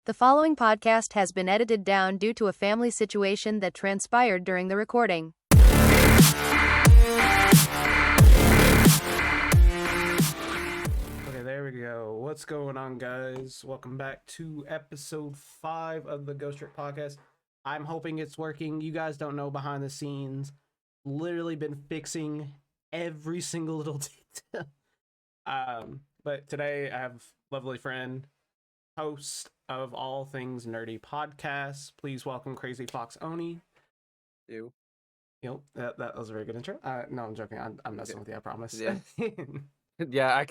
The following podcast has been edited down due to a family situation that transpired during the recording. Okay, there we go. What's going on, guys? Welcome back to episode 5 of the Ghostrick podcast. I'm hoping it's working. You guys don't know behind the scenes. Literally been fixing every single little detail. But today I have lovely friend, host of All Things Nerdy Podcasts. Please welcome Crazy Fox Oni. You. Yep, that was a very good intro. No, I'm joking. I'm messing with you, I promise. Yeah. Yeah, I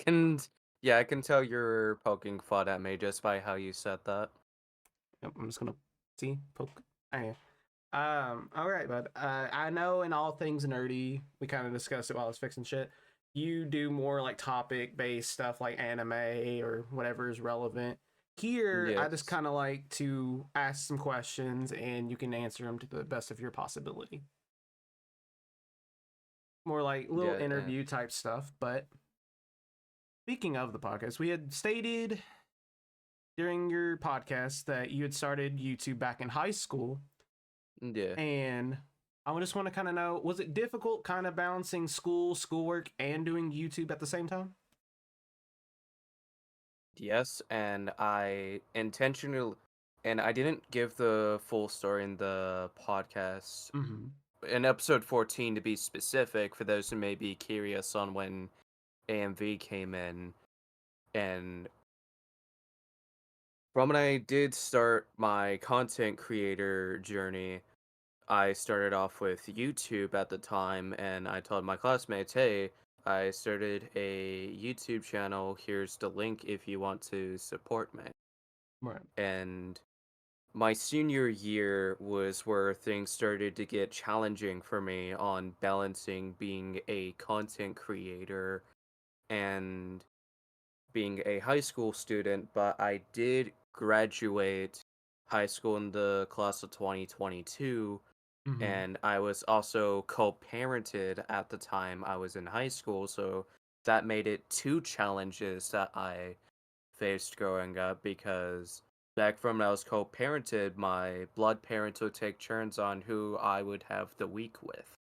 can tell you're poking fun at me just by how you said that. Yep, I'm just gonna poke. All right, bud. I know in All Things Nerdy, we kind of discussed it while I was fixing shit. You do more like topic based stuff like anime or whatever is relevant. Here, I just Yes. kind of like to ask some questions and you can answer them to the best of your possibility. More like little Yeah, interview type stuff. But speaking of the podcast, we had stated during your podcast that you had started YouTube back in high school. yeah. And I just want to kind of know, was it difficult kind of balancing schoolwork, and doing YouTube at the same time? Yes, and I didn't give the full story in the podcast. Mm-hmm. In episode 14, to be specific, for those who may be curious on when AMV came in, and from when I did start my content creator journey, I started off with YouTube at the time, and I told my classmates, hey, I started a YouTube channel. Here's the link if you want to support me. Right. And my senior year was where things started to get challenging for me on balancing being a content creator and being a high school student, but I did graduate high school in the class of 2022. Mm-hmm. And I was also co-parented at the time I was in high school, so that made it two challenges that I faced growing up, because back from when I was co-parented, my blood parents would take turns on who I would have the week with.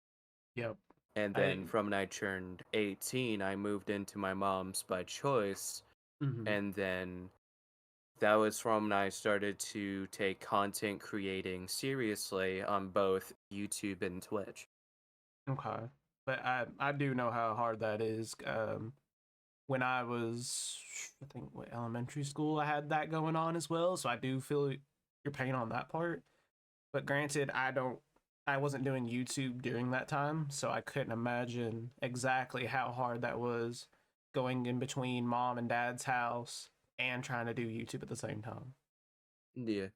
Yep. And then from when I turned 18, I moved into my mom's by choice, Mm-hmm. and then that was from when I started to take content creating seriously on both YouTube and Twitch. Okay. But I do know how hard that is. When I was, I think, elementary school, I had that going on as well. So I do feel your pain on that part. But granted, I wasn't doing YouTube during that time, so I couldn't imagine exactly how hard that was going in between mom and dad's house and trying to do YouTube at the same time. Yeah.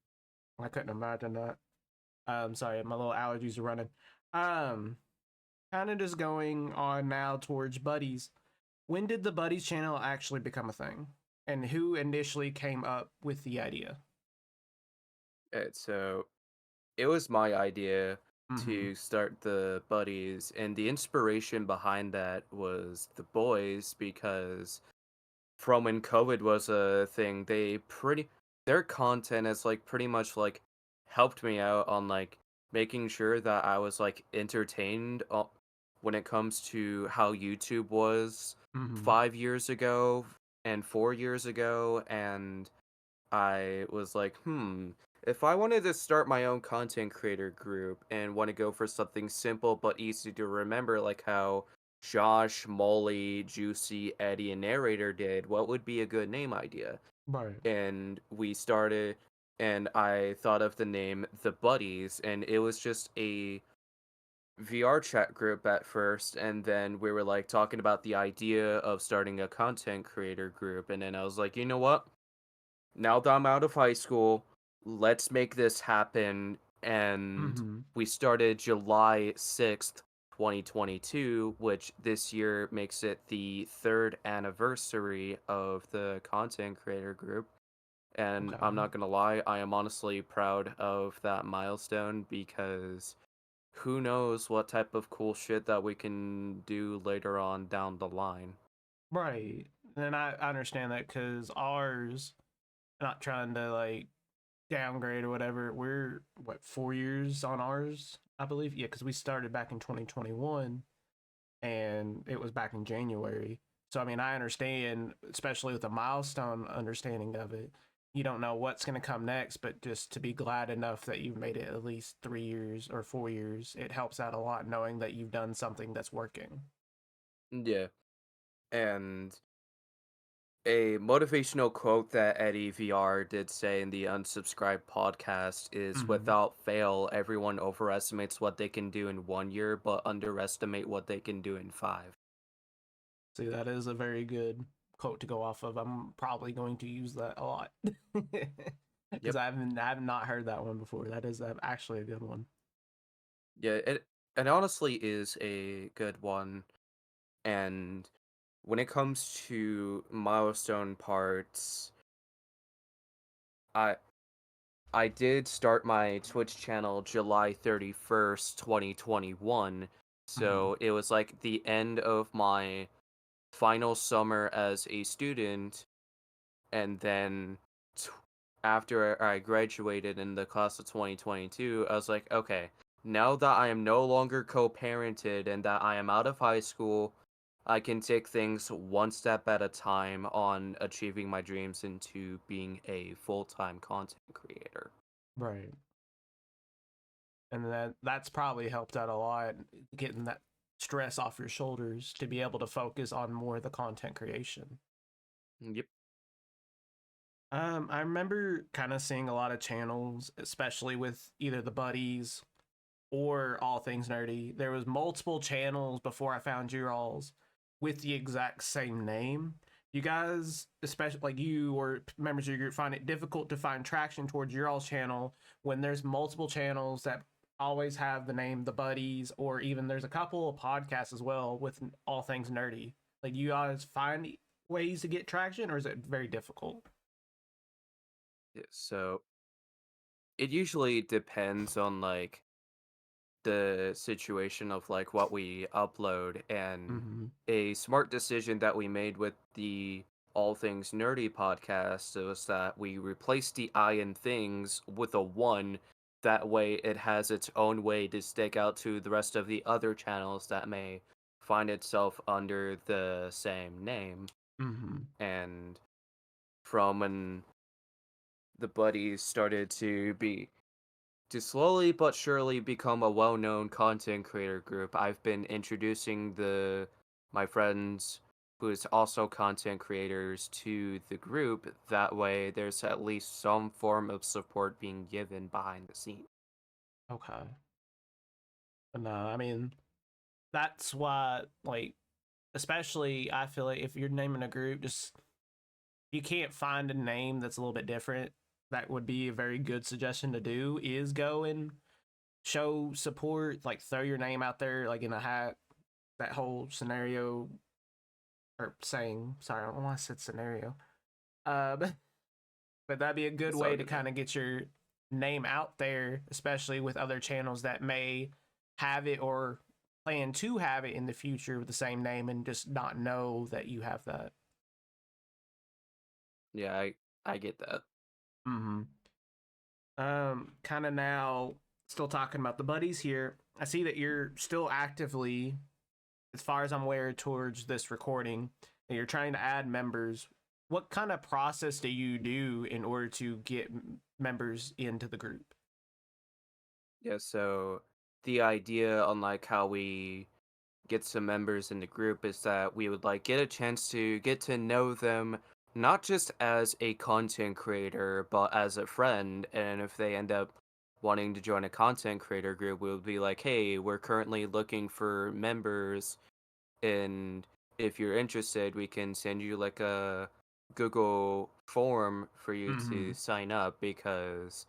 I couldn't imagine that. Sorry, my little allergies are running. Um, Kind of just going on now towards Buddies. When did the Buddies channel actually become a thing? And who initially came up with the idea? So it was my idea Mm-hmm. to start the buddies, and the inspiration behind that was the boys, because from when COVID was a thing, their content has like pretty much like helped me out on like making sure that I was like entertained when it comes to how YouTube was Mm-hmm. 5 years ago and 4 years ago, and I was like, if I wanted to start my own content creator group and want to go for something simple but easy to remember, like how Josh, Molly, Juicy, Eddie, and Narrator did, what would be a good name idea? Right. And we started, and I thought of the name The Buddies, and it was just a VR chat group at first, and then we were like talking about the idea of starting a content creator group, and then I was like, you know what? Now that I'm out of high school, let's make this happen. And Mm-hmm. we started July 6th, 2022, which this year makes it the third anniversary of the content creator group. And Okay. I'm not gonna lie, I am honestly proud of that milestone, because who knows what type of cool shit that we can do later on down the line. Right. And I understand that because ours, not trying to like downgrade or whatever. We're what 4 years on ours, I believe. Yeah, because we started back in 2021, and it was back in January. So I mean, I understand, especially with the milestone understanding of it. You don't know what's going to come next, but just to be glad enough that you've made it at least 3 years or 4 years, it helps out a lot knowing that you've done something that's working. Yeah. And a motivational quote that Eddie VR did say in the Unsubscribed podcast is Mm-hmm. without fail, everyone overestimates what they can do in 1 year, but underestimate what they can do in 5. See, that is a very good quote to go off of. I'm probably going to use that a lot because Yep. I have not heard that one before. That is actually a good one. Yeah, it honestly is a good one. And when it comes to milestone parts, I I did start my Twitch channel July 31st, 2021. Mm-hmm. So it was like the end of my final summer as a student, and then t- after I graduated in the class of 2022, I was like, okay, now that I am no longer co-parented and that I am out of high school, I can take things one step at a time on achieving my dreams into being a full-time content creator. Right. And that's probably helped out a lot, getting that stress off your shoulders to be able to focus on more of the content creation. Yep. I remember kind of seeing a lot of channels, especially with either the buddies or All Things Nerdy. There was multiple channels before I found your alls with the exact same name. You guys, especially like you or members of your group, find it difficult to find traction towards your all's channel when there's multiple channels that always have the name The Buddies, or even there's a couple of podcasts as well with All Things Nerdy. Like, you guys find ways to get traction, or is it very difficult? Yeah, so it usually depends on like the situation of like what we upload, and Mm-hmm. a smart decision that we made with the All Things Nerdy podcast was that we replaced the I in things with a 1. That way it has its own way to stick out to the rest of the other channels that may find itself under the same name. Mm-hmm. And from when the buddies started to slowly but surely become a well-known content creator group, I've been introducing my friends who is also content creators to the group. That way there's at least some form of support being given behind the scenes. Okay. No, I mean, that's why, like, especially I feel like if you're naming a group, just you can't find a name that's a little bit different. That would be a very good suggestion to do is go and show support, like throw your name out there, like in a hat, that whole scenario, or saying, sorry, I don't know why I said scenario. But that'd be a good It's all way to good, man. kind of get your name out there, especially with other channels that may have it or plan to have it in the future with the same name and just not know that you have that. Yeah, I get that. Mm-hmm. Kind of now, still talking about the buddies here. I see that you're still actively, as far as I'm aware, towards this recording, and you're trying to add members. What kind of process do you do in order to get members into the group? Yeah, so the idea on like how we get some members in the group is that we would like get a chance to get to know them not just as a content creator but as a friend, and if they end up wanting to join a content creator group, we would be like, hey, we're currently looking for members, and if you're interested we can send you like a Google form for you Mm-hmm. to sign up. Because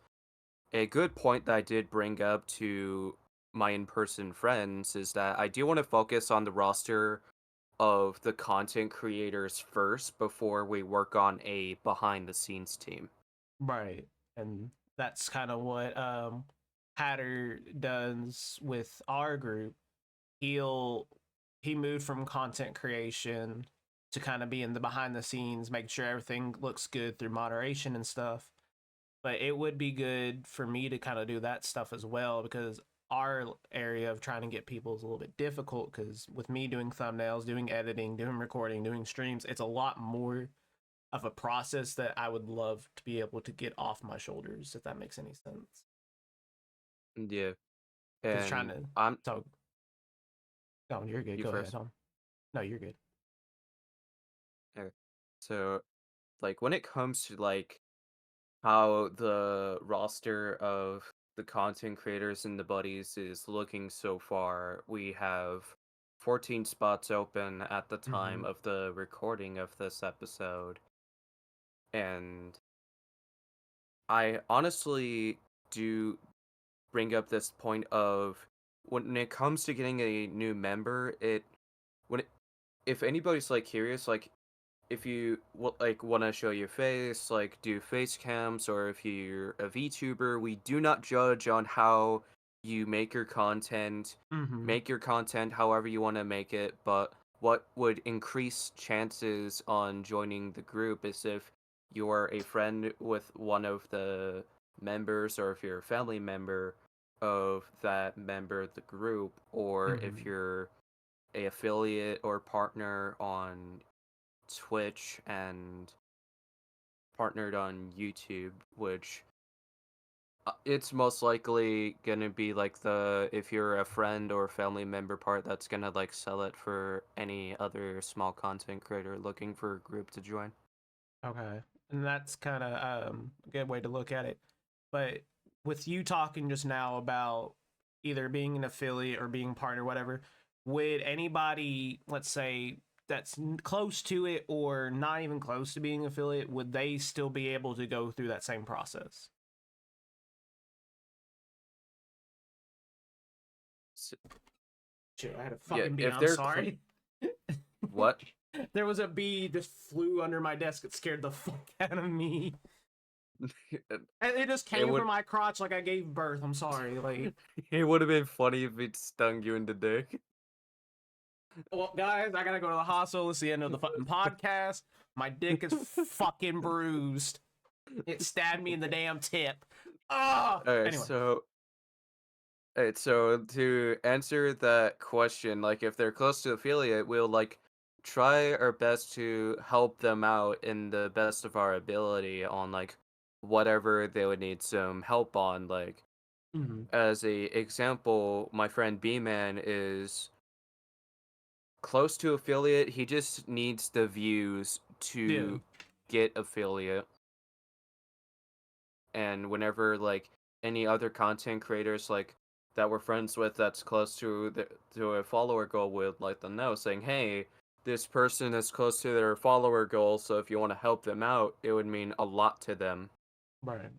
a good point that I did bring up to my in-person friends is that I do want to focus on the roster of the content creators first before we work on a behind the scenes team. Right. And that's kind of what Hatter does with our group. He'll he moved from content creation to kind of being the behind the scenes, making sure everything looks good through moderation and stuff. but it would be good for me to kind of do that stuff as well because our area of trying to get people is a little bit difficult because with me doing thumbnails, doing editing, doing recording, doing streams, it's a lot more of a process that I would love to be able to get off my shoulders, if that makes any sense. Yeah. Because trying And to I'm talk. No, you're good. you Go ahead, first. Tom. No, you're good. Okay. So, like, when it comes to like how the roster of the content creators and the buddies is looking so far, we have 14 spots open at the time Mm-hmm. of the recording of this episode. And I honestly do bring up this point of when it comes to getting a new member, when it, if anybody's like curious, like if you like want to show your face, like do face cams, or if you're a VTuber, we do not judge on how you make your content. Mm-hmm. Make your content however you want to make it, but what would increase chances on joining the group is if you're a friend with one of the members, or if you're a family member of that member of the group, or if Mm-hmm. you're a affiliate or partner on Twitch and partnered on YouTube, which it's most likely gonna be like the if you're a friend or family member part that's gonna like sell it for any other small content creator looking for a group to join. Okay. And that's kind of a good way to look at it. But with you talking just now about either being an affiliate or being partner, whatever, would anybody, let's say, that's close to it or not even close to being affiliate, would they still be able to go through that same process? So, Shit, I had a yeah, fucking bee. if I'm they're sorry. what? There was a bee just flew under my desk. It scared the fuck out of me. And it just it came would from my crotch like I gave birth. I'm sorry. Like, it would have been funny if it stung you in the dick. well, guys, I gotta go to the hospital. It's the end of the fucking podcast. My dick is fucking bruised. It stabbed me in the damn tip. Ah. Alright, Anyway. so Alright, so to answer that question, like if they're close to affiliate, we'll like try our best to help them out in the best of our ability on like whatever they would need some help on. Like Mm-hmm. as a example, my friend B-Man is close to affiliate. He just needs the views Yeah. to get affiliate. And whenever like any other content creators like that we're friends with that's close to to a follower goal would let them know saying, hey, this person is close to their follower goal, so if you want to help them out, it would mean a lot to them. Right.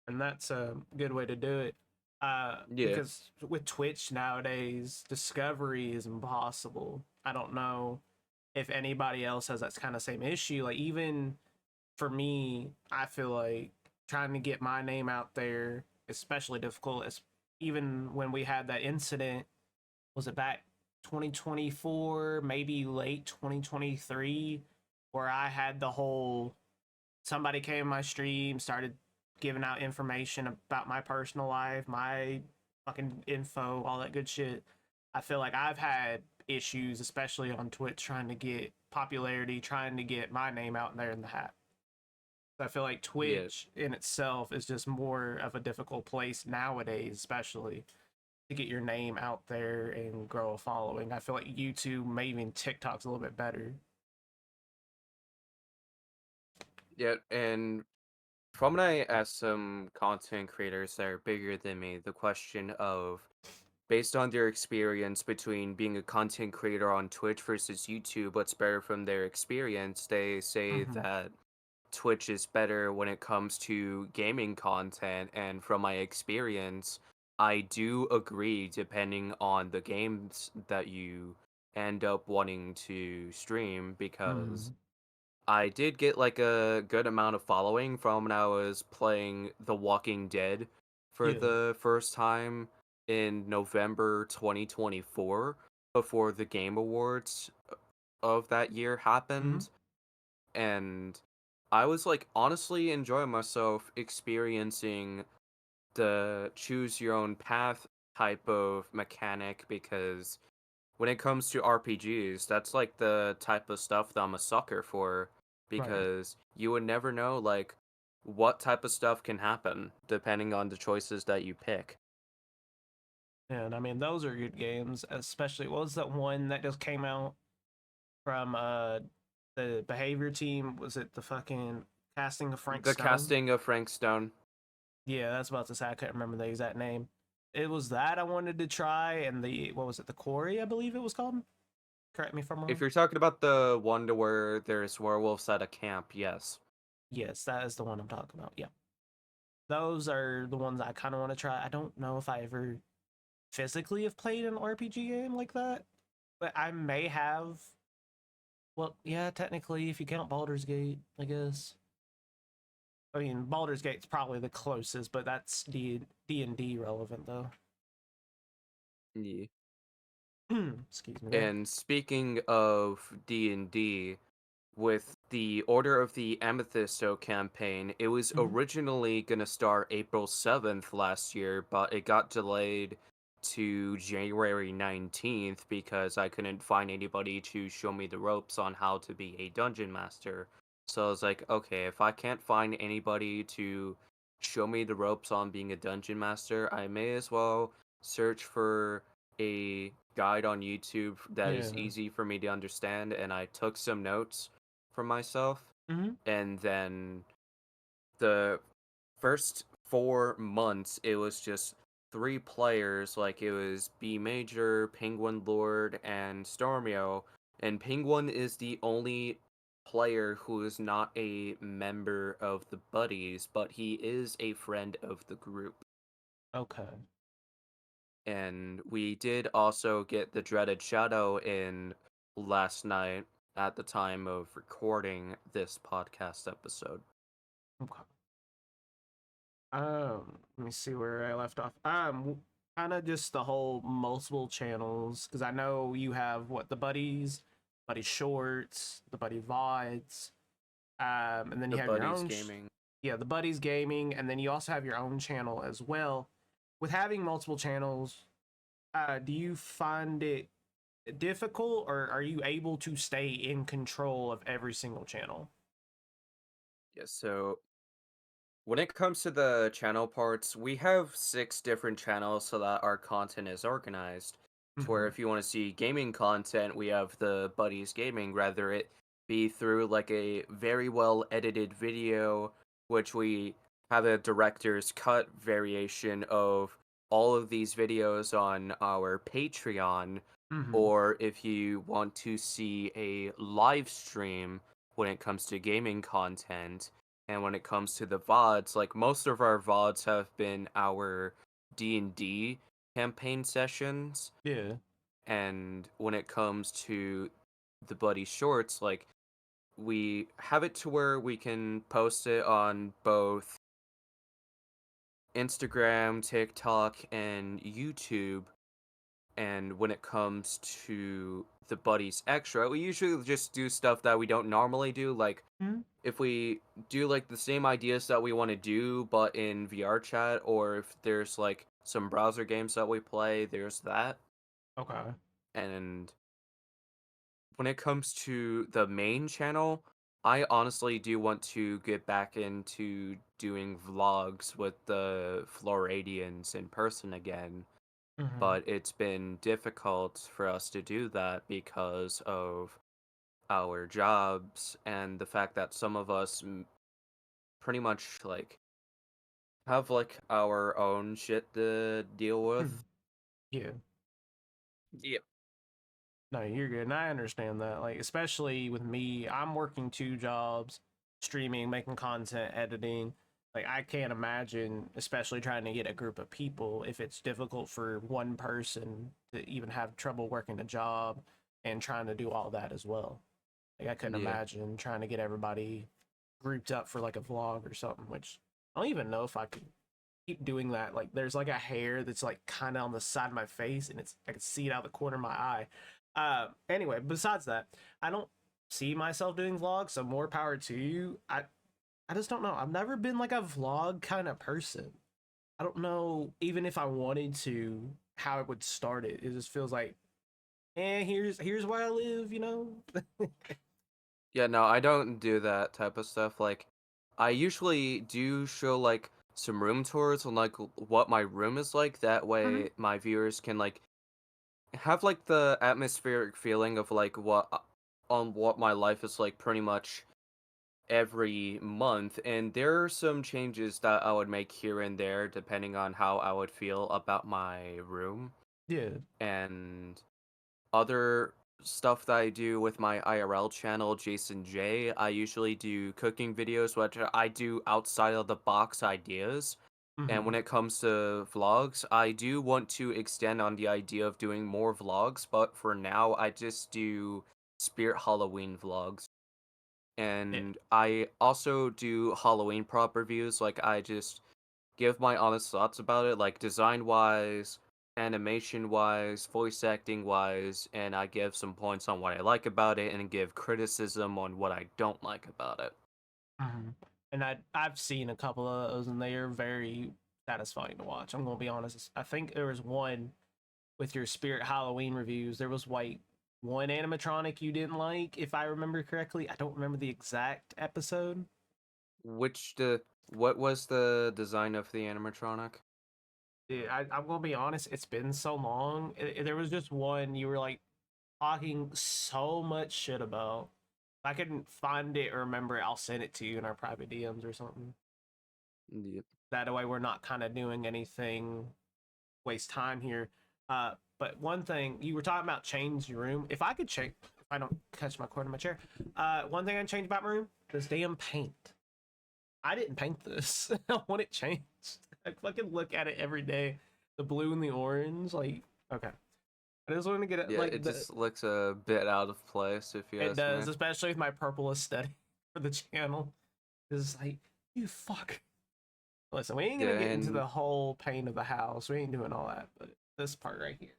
And that's a good way to do it. Yeah. Because with Twitch nowadays, discovery is impossible. I don't know if anybody else has that kind of same issue. Like, even for me, I feel like trying to get my name out there, especially difficult. As even when we had that incident, was it back 2024, maybe late 2023, where I had the whole somebody came in my stream, started giving out information about my personal life, my fucking info, all that good shit. I feel like I've had issues, especially on Twitch, trying to get popularity, trying to get my name out there in the hat. I feel like Yeah. Twitch in itself is just more of a difficult place nowadays, especially to get your name out there and grow a following. I feel like YouTube, maybe even TikTok's a little bit better. Yeah, and from when I asked some content creators that are bigger than me, the question of based on their experience between being a content creator on Twitch versus YouTube, what's better from their experience, they say Mm-hmm. that Twitch is better when it comes to gaming content, and from my experience, I do agree depending on the games that you end up wanting to stream because Mm-hmm. I did get like a good amount of following from when I was playing The Walking Dead for Yeah. the first time in November 2024 before the Game Awards of that year Mm-hmm. happened. And I was like honestly enjoying myself experiencing the choose your own path type of mechanic because when it comes to RPGs, that's like the type of stuff that I'm a sucker for Right. because you would never know like what type of stuff can happen depending on the choices that you pick. And I mean, those are good games, especially what was that one that just came out from the behavior team? Was it the fucking casting of Frank The Stone? casting of Frank Stone. Yeah, that's about to say I couldn't remember the exact name. It was that I wanted to try, and the what was it, the Quarry, I believe it was called. Correct me if I'm If wrong. you're talking about the one to where there's werewolves at a camp, yes. Yes, that is the one I'm talking about. Yeah, those are the ones I kind of want to try. I don't know if I ever physically have played an RPG game like that, but I may have. Well, yeah, technically, if you count Baldur's Gate, I guess. I mean, Baldur's Gate's probably the closest, but that's D&D relevant though. Yeah. Excuse me there. And speaking of D&D, with the Order of the Amethysto campaign, it was Mhm. originally going to start April 7th last year, but it got delayed to January 19th because I couldn't find anybody to show me the ropes on how to be a dungeon master. So I was like, okay, if I can't find anybody to show me the ropes on being a dungeon master, I may as well search for a guide on YouTube that is Yeah. easy for me to understand, and I took some notes for myself. Hmm. And then the first 4 months, it was just 3 players. Like it was B Major, Penguin Lord, and Stormio. And Penguin is the only player who is not a member of the buddies, but he is a friend of the group. Okay. And we did also get the dreaded shadow in last night at the time of recording this podcast episode. Okay. Let me see where I left off. Kind of just the whole multiple channels because I know you have what the buddies, buddy shorts, the buddy vods, and then The you have your buddies own, gaming. yeah, the buddies gaming, and then you also have your own channel as well. With having multiple channels, do you find it difficult, or are you able to stay in control of every single channel? Yeah, so when it comes to the channel parts, we have 6 different channels so that our content is organized. To where Mm-hmm. if you want to see gaming content, we have the Buddies Gaming, rather it be through like a very well edited video, which we have a director's cut variation of all of these videos on our Patreon, Mm-hmm. or if you want to see a live stream when it comes to gaming content. And when it comes to the VODs, like most of our VODs have been our D&D campaign sessions. Yeah. And when it comes to the Buddy Shorts, like we have it to where we can post it on both Instagram, TikTok, and YouTube. And when it comes to the Buddies Extra, we usually just do stuff that we don't normally do, like Mhm. if we do like the same ideas that we want to do but in VR chat, or if there's like some browser games that we play, there's that. Okay. And when it comes to the main channel, I honestly do want to get back into doing vlogs with the Floradians in person again, Mm-hmm. but it's been difficult for us to do that because of our jobs and the fact that some of us pretty much like have like our own shit to deal with. Yeah. Yep. No, you're good. And I understand that. Like, especially with me, I'm working 2 jobs, streaming, making content, editing. Like, I can't imagine, especially trying to get a group of people, if it's difficult for one person to even have trouble working a job and trying to do all that as well. Like, I couldn't Yeah. imagine trying to get everybody grouped up for like a vlog or something, which I don't even know if I could keep doing that. Like there's like a hair that's like kind of on the side of my face, and it's I can see it out the corner of my eye. Anyway, besides that, I don't see myself doing vlogs, so more power to you. I just don't know. I've never been like a vlog kind of person. I don't know, even if I wanted to, how it would start it. It just feels like, here's where I live, you know? Yeah, no, I don't do that type of stuff. Like, I usually do show like some room tours on like what my room is like. That Mhm. way, my viewers can like have like the atmospheric feeling of like on what my life is like pretty much every month. And there are some changes that I would make here and there depending on how I would feel about my room Yeah. and other stuff that I do with my IRL channel, Jason J. I usually do cooking videos, which I do outside of the box ideas. And when Hmm. it comes to vlogs, I do want to extend on the idea of doing more vlogs, but for now, I just do Spirit Halloween vlogs. Yeah. And I also do Halloween prop reviews. Like, I just give my honest thoughts about it, like design wise, animation wise, voice acting wise, and I give some points on what I like about it and give criticism on what I don't like about it. Mhm. And I've seen a couple of those, and they are very satisfying to watch. I'm gonna be honest. I think there was one with your Spirit Halloween reviews. There was like one animatronic you didn't like, if I remember correctly. I don't remember the exact episode. What was the design of the animatronic? Yeah, I'm gonna be honest. It's been so long. There was just one you were like talking so much shit about. If I couldn't find it or remember it, I'll send it to you in our private DMs or something. Yep. That way, we're not kind of doing anything waste time here. But one thing you were talking about, change your room. If I could change, if I don't catch my cord in my chair, one thing I'd change about my room: this damn paint. I didn't paint this. I want it changed. I fucking look at it every day. The blue and the orange, like, okay. I just want to get it Yeah, like it the just looks a bit out of place if you it ask me. does, especially with my purple aesthetic for the channel. It's like, you fuck. Listen, we ain't Yeah, gonna get into and the whole paint of the house. We ain't doing all that, but this part right here,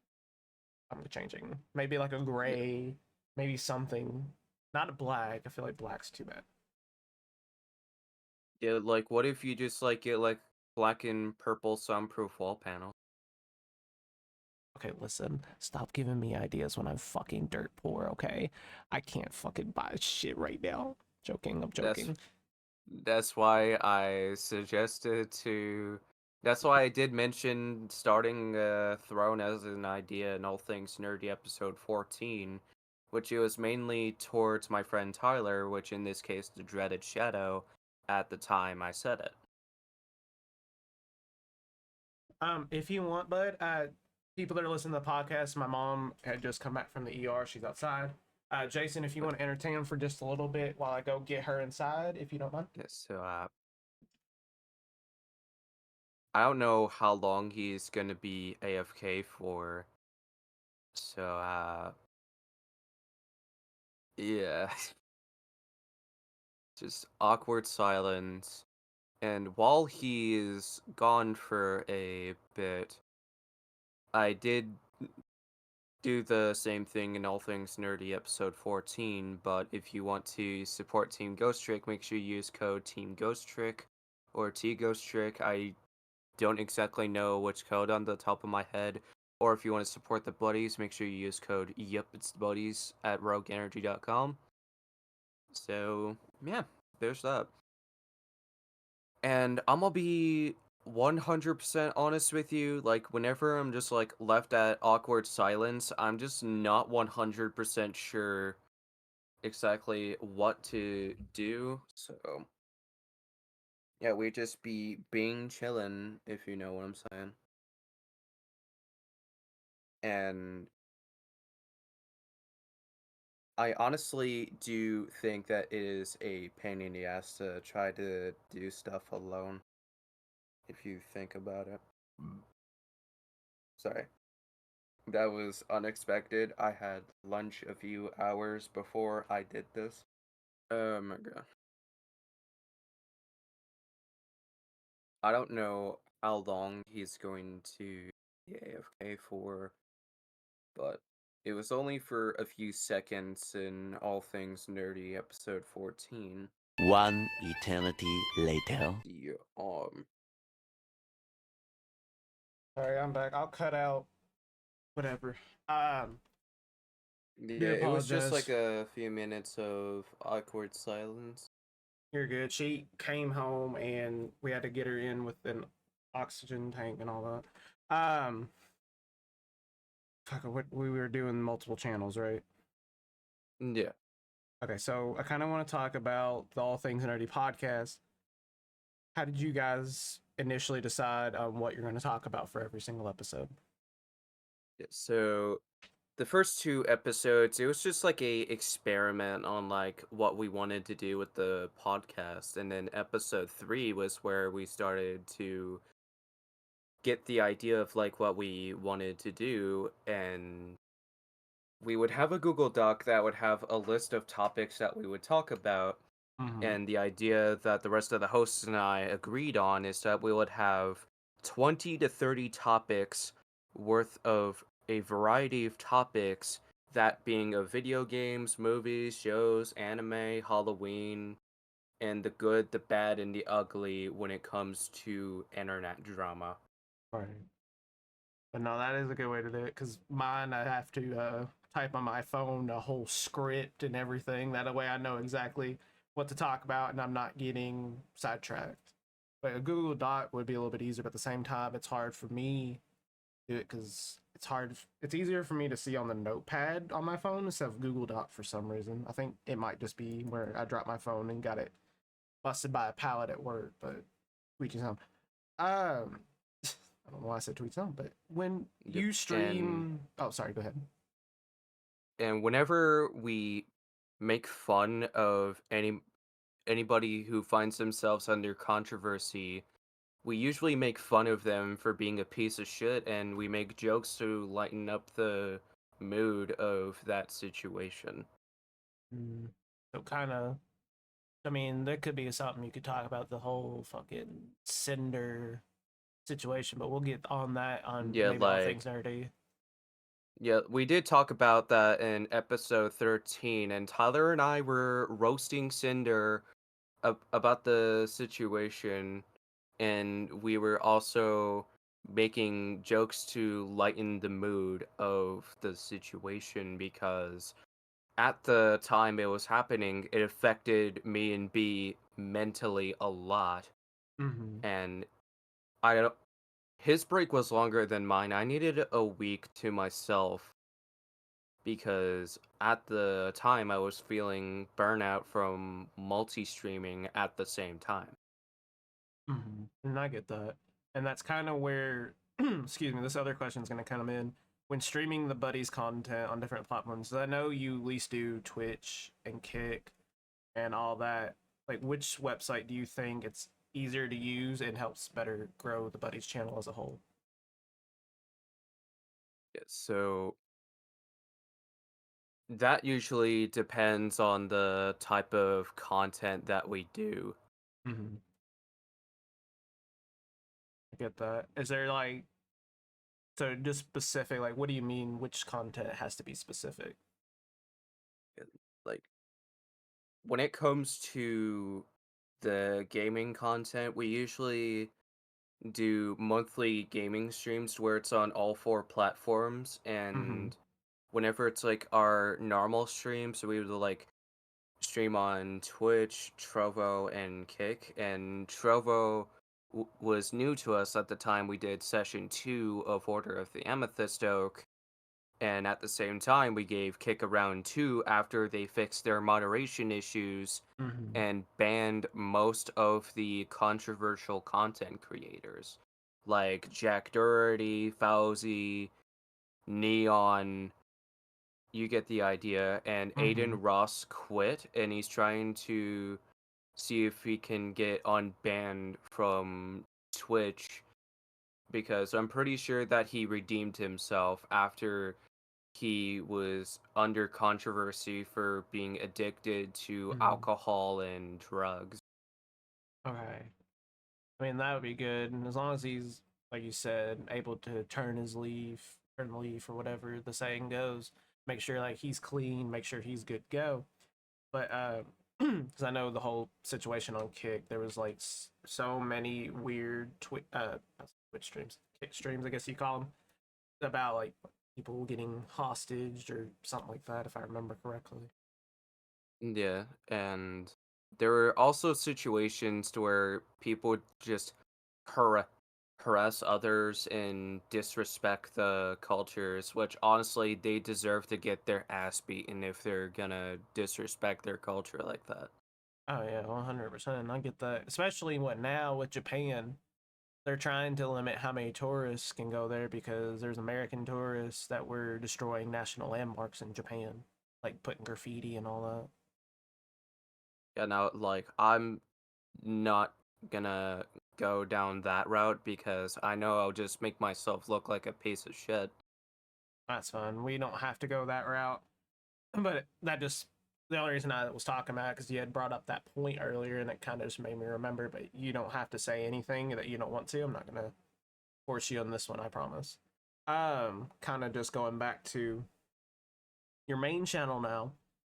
I'm changing. Maybe like a yeah, gray, maybe something. Not a black. I feel like black's too bad. yeah, like what if you just like get like black and purple soundproof wall panel? Okay, listen. Stop giving me ideas when I'm fucking dirt poor, okay? I can't fucking buy shit right now. Joking, I'm That's joking. That's why I suggested to. That's why I did mention starting Throne as an idea in All Things Nerdy episode 14, which it was mainly towards my friend Tyler, which in this case, the Dreaded Shadow, at the time I said it. If you want, bud, people that are listening to the podcast, my mom had just come back from the ER. She's outside. Jason, if you want to entertain him for just a little bit while I go get her inside, if you don't mind. Yes, so, I don't know how long he's gonna be AFK for, so, yeah. Just awkward silence. And while he's gone for a bit, I did do the same thing in All Things Nerdy episode 14, but if you want to support Team Ghostrick, make sure you use code Team Ghostrick or TeamGhostrick. I don't exactly know which code on the top of my head. Or if you want to support the buddies, make sure you use code Yep It's the Buddies at rogueenergy.com. So, yeah, there's that. And I'm gonna be 100% honest with you, like whenever I'm just like left at awkward silence, I'm just not 100% sure exactly what to do. So, yeah, we just be being chillin', if you know what I'm saying. And I honestly do think that it is a pain in the ass to try to do stuff alone, if you think about it. Sorry. That was unexpected. I had lunch a few hours before I did this. Oh my god. I don't know how long he's going to be AFK for, but it was only for a few seconds in All Things Nerdy episode 14. One eternity later. Yeah, Sorry, I'm back. I'll cut out whatever. yeah, Do it was just like apologize. a few minutes of awkward silence. You're good. She came home and we had to get her in with an oxygen tank and all that. Fuck, what we were doing multiple channels, right? Yeah. Okay, so I kind of want to talk about the All Things Nerdy podcast. How did you guys initially decide on what you're going to talk about for every single episode? Yeah, so the first two episodes, it was just like a experiment on like what we wanted to do with the podcast, and then episode 3 was where we started to get the idea of like what we wanted to do, and we would have a Google Doc that would have a list of topics that we would talk about. Mm-hmm. And the idea that the rest of the hosts and I agreed on is that we would have 20 to 30 topics worth of a variety of topics, that being of video games, movies, shows, anime, Halloween, and the good, the bad, and the ugly when it comes to internet drama. Right. But no, that is a good way to do it because mine, I have to type on my phone a whole script and everything. That way I know exactly what to talk about and I'm not getting sidetracked. But a Google Doc would be a little bit easier, but at the same time, it's hard for me to do it because it's hard. It's easier for me to see on the notepad on my phone instead of Google Doc for some reason. I think it might just be where I dropped my phone and got it busted by a pallet at work, but tweet some. I don't know why I said tweet some, but when Yep. you stream, oh, sorry, go ahead. And whenever we make fun of anybody who finds themselves under controversy, we usually make fun of them for being a piece of shit, and we make jokes to lighten up the mood of that situation. So kind of, I mean, there could be something you could talk about the whole fucking Cinder situation, but we'll get on that on Yeah, maybe All Things Nerdy. yeah, we did talk about that in episode 13, and Tyler and I were roasting Cinder about the situation, and we were also making jokes to lighten the mood of the situation, because at the time it was happening, it affected me and B mentally a lot. Mm-hmm. And I don't- his break was longer than mine. I needed a week to myself because at the time I was feeling burnout from multi-streaming at the same time. Mm-hmm. And I get that. And that's kind of where, excuse me, this other question is going to come in. When streaming the buddies content on different platforms, I know you at least do Twitch and Kick and all that. Like, which website do you think it's easier to use and helps better grow the buddies channel as a whole? Yeah, so that usually depends on the type of content that we do. Mm-hmm. I get that. Is there like, so just specific, like, what do you mean which content has to be specific? Like, when it comes to the gaming content, we usually do monthly gaming streams where it's on all 4 platforms, Mm-hmm. and whenever it's like our normal stream, so we would like stream on Twitch, Trovo, and Kick. And Trovo was new to us at the time we did session 2 of Order of the Amethyst Oak, and at the same time we gave Kick a round 2 after they fixed their moderation issues Mm-hmm. and banned most of the controversial content creators like Jack Doherty, Fauzi, Neon. You get the idea. And Mm-hmm. Aiden Ross quit, and he's trying to see if he can get unbanned from Twitch, because I'm pretty sure that he redeemed himself after he was under controversy for being addicted to Mm-hmm. alcohol and drugs. Okay. I mean, that would be good. And as long as he's, like you said, able to turn the leaf, or whatever the saying goes, make sure like he's clean, make sure he's good to go. But because I know the whole situation on Kick. There was like so many weird Twitch streams, Kick streams, I guess you call them, about like people getting hostage or something like that, if I remember correctly. Yeah, and there were also situations to where people would just har- harass others and disrespect the cultures, which honestly they deserve to get their ass beaten if they're gonna disrespect their culture like that. Oh yeah, 100%. I get that. Especially what now with Japan, they're trying to limit how many tourists can go there because there's American tourists that were destroying national landmarks in Japan, like putting graffiti and all that. Yeah, now like I'm not gonna go down that route because I know I'll just make myself look like a piece of shit. That's fun. We don't have to go that route. But that just the only reason I was talking about because you had brought up that point earlier, and it kind of just made me remember. But you don't have to say anything that you don't want to. I'm not gonna force you on this one. I promise. Kind of just going back to your main channel now.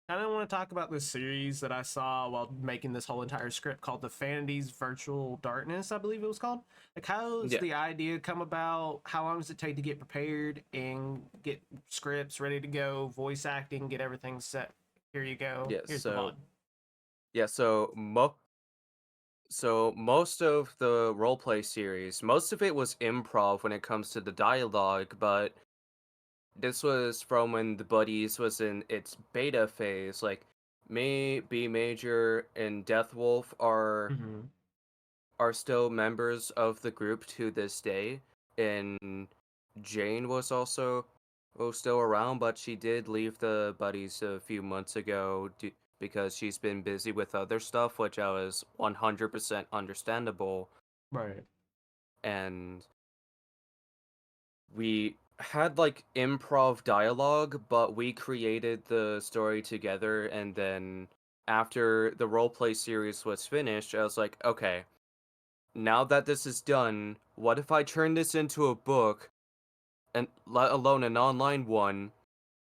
Kind of want to talk about this series that I saw while making this whole entire script called The Vanity's Virtual Darkness, I believe it was called. Like, how's Yeah. the idea come about? How long does it take to get prepared and get scripts ready to go, voice acting, get everything set? Here you go. Yeah, Here's the so VOD. yeah, so most of the roleplay series, most of it was improv when it comes to the dialogue, but this was from when the Buddies was in its beta phase. Like May B Major and Deathwolf Mm-hmm. are still members of the group to this day, and Jane was still around, but she did leave the Buddies a few months ago because she's been busy with other stuff, which I was 100% understandable. Right. And we had like improv dialogue, but we created the story together. And then after the roleplay series was finished, I was like, okay, now that this is done, what if I turn this into a book, and let alone an online one,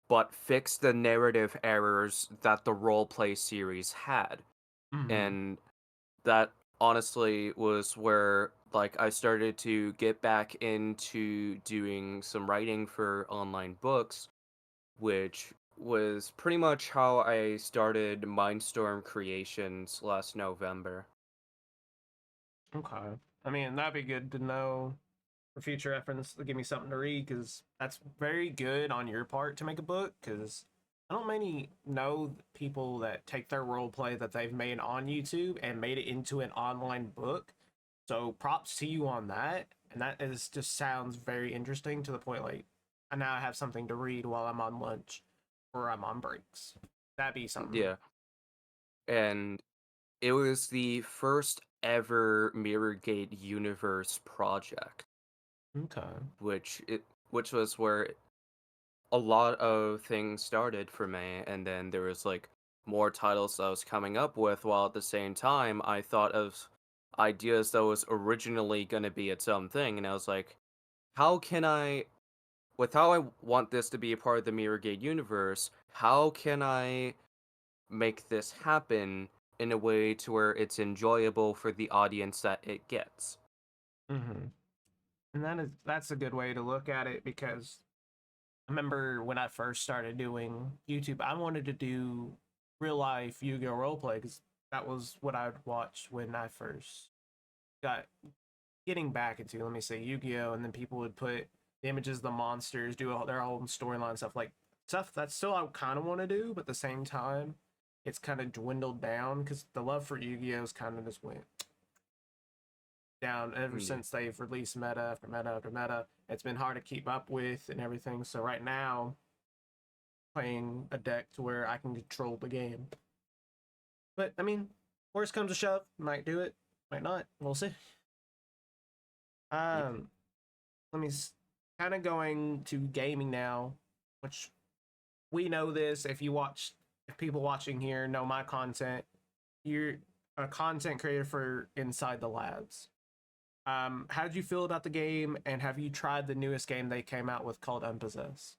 but fix the narrative errors that the roleplay series had? Mm-hmm. And that honestly was where like I started to get back into doing some writing for online books, which was pretty much how I started Mindstorm Creations last November. Okay. I mean, that'd be good to know for future reference to give me something to read because that's very good on your part to make a book because I don't many know people that take their role play that they've made on YouTube and made it into an online book. So props to you on that. And that is just sounds very interesting to the point like I now have something to read while I'm on lunch or I'm on breaks. That'd be something. Yeah, and it was the first ever Mirrorgate universe project, Okay. which was where a lot of things started for me, and then there was like more titles I was coming up with, while at the same time I thought of ideas that was originally going to be its own thing, and I was like, how can I, with how I want this to be a part of the Mirrorgate universe, how can I make this happen in a way to where it's enjoyable for the audience that it gets? Mm-hmm. And that's a good way to look at it because I remember when I first started doing YouTube, I wanted to do real life Yu-Gi-Oh roleplay because that was what I'd watched when I first got getting back into, let me say, Yu-Gi-Oh, and then people would put the images of the monsters, do their own storyline stuff, like stuff that still I kind of want to do, but at the same time, it's kind of dwindled down because the love for Yu-Gi-Oh's kind of just went down ever Yeah. since they've released meta after meta after meta. It's been hard to keep up with and everything. So right now, playing a deck to where I can control the game. But I mean, worst comes to shove, might do it, might not. We'll see. Yep. Um, let me kind of going to gaming now, which we know this. If people watching here know my content, you're a content creator for Inside the Labs. How did you feel about the game, and have you tried the newest game they came out with called Unpossessed?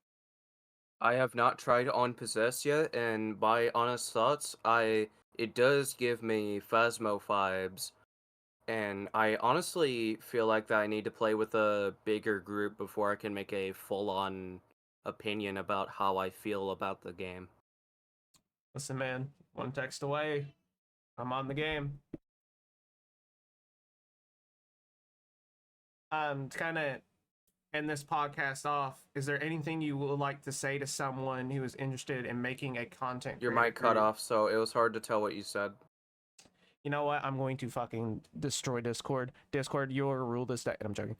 I have not tried on Possess yet, and by honest thoughts, it does give me Phasmo vibes, and I honestly feel like that I need to play with a bigger group before I can make a full-on opinion about how I feel about the game. Listen, man, one text away. I'm on the game. To kind of end this podcast off, is there anything you would like to say to someone who is interested in making a content Your creator mic cut group? off, so it was hard to tell what you said. You know what? I'm going to fucking destroy Discord. Discord, you'll rule this day. I'm joking.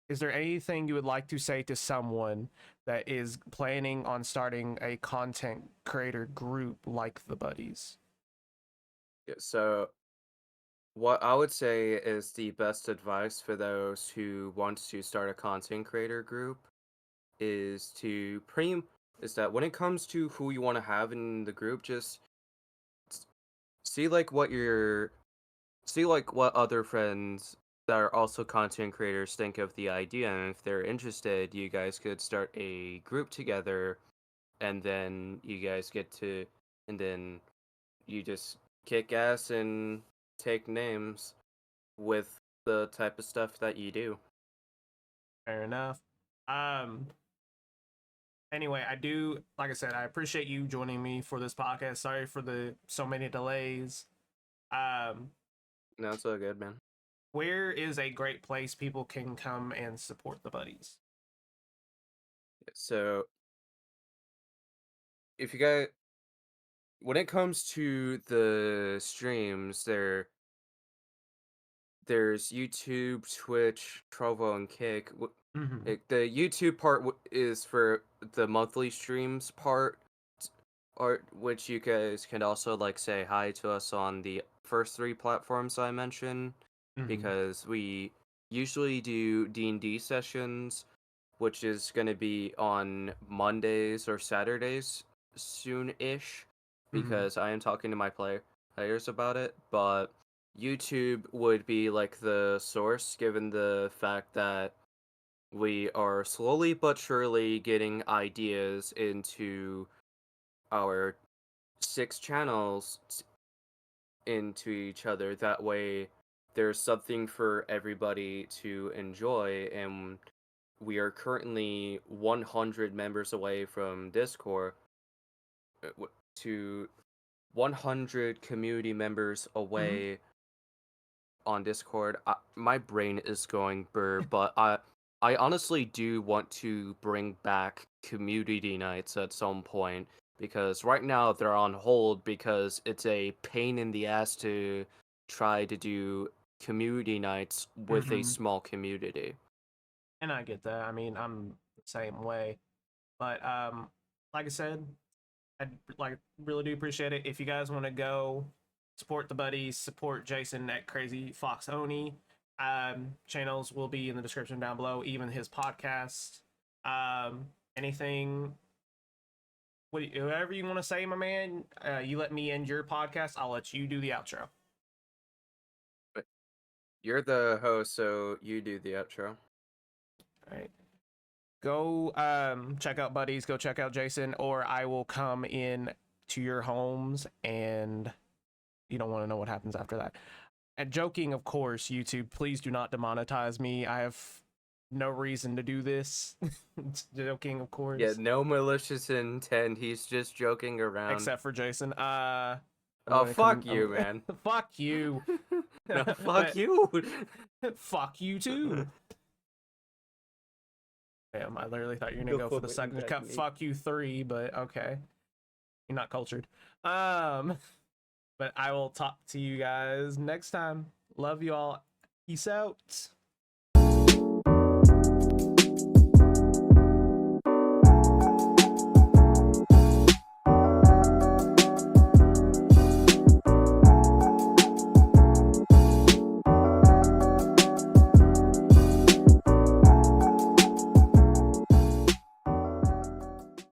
Is there anything you would like to say to someone that is planning on starting a content creator group like the Buddies? Yeah, so what I would say is the best advice for those who want to start a content creator group is is that when it comes to who you want to have in the group, just s- see like what other friends that are also content creators think of the idea, and if they're interested, you guys could start a group together, and then and then you just kick ass and take names with the type of stuff that you do. Fair enough. Anyway, like I said, I appreciate you joining me for this podcast. Sorry for the so many delays. Um, No, it's all good, man. where is a great place people can come and support the Buddies? So if you guys, when it comes to the streams, there's YouTube, Twitch, Trovo, and Kick. Mm-hmm. The YouTube part is for the monthly streams part, or which you guys can also like say hi to us on the first three platforms I mentioned, Mm-hmm. because we usually do D&D sessions, which is going to be on Mondays or Saturdays soon-ish, because I am talking to my players about it, but YouTube would be like the source, given the fact that we are slowly but surely getting ideas into our 6 channels into each other. That way, there's something for everybody to enjoy, and we are currently 100 members away from Discord to 100 community members away on Discord. My brain is going burr, but I honestly do want to bring back community nights at some point, because right now they're on hold because it's a pain in the ass to try to do community nights with a small community. And I get that. I mean, I'm the same way. But like I said, I like really do appreciate it. If you guys want to go support the Buddies, support Jason at Crazy Fox Oni. Channels will be in the description down below, even his podcast. Anything, whatever you want to say, my man. You let me end your podcast. I'll let you do the outro. But you're the host, so you do the outro. All right. Go check out Buddies, go check out Jason, or I will come in to your homes and you don't want to know what happens after that. And joking, of course, YouTube, please do not demonetize me. I have no reason to do this. Joking, of course. Yeah, no malicious intent. He's just joking around. Except for Jason. Oh, fuck you, man. Fuck you. No, fuck you. Fuck you too. Damn, I literally thought you were gonna go for the second cut. Fuck you 3, but okay. You're not cultured. But I will talk to you guys next time. Love you all. Peace out.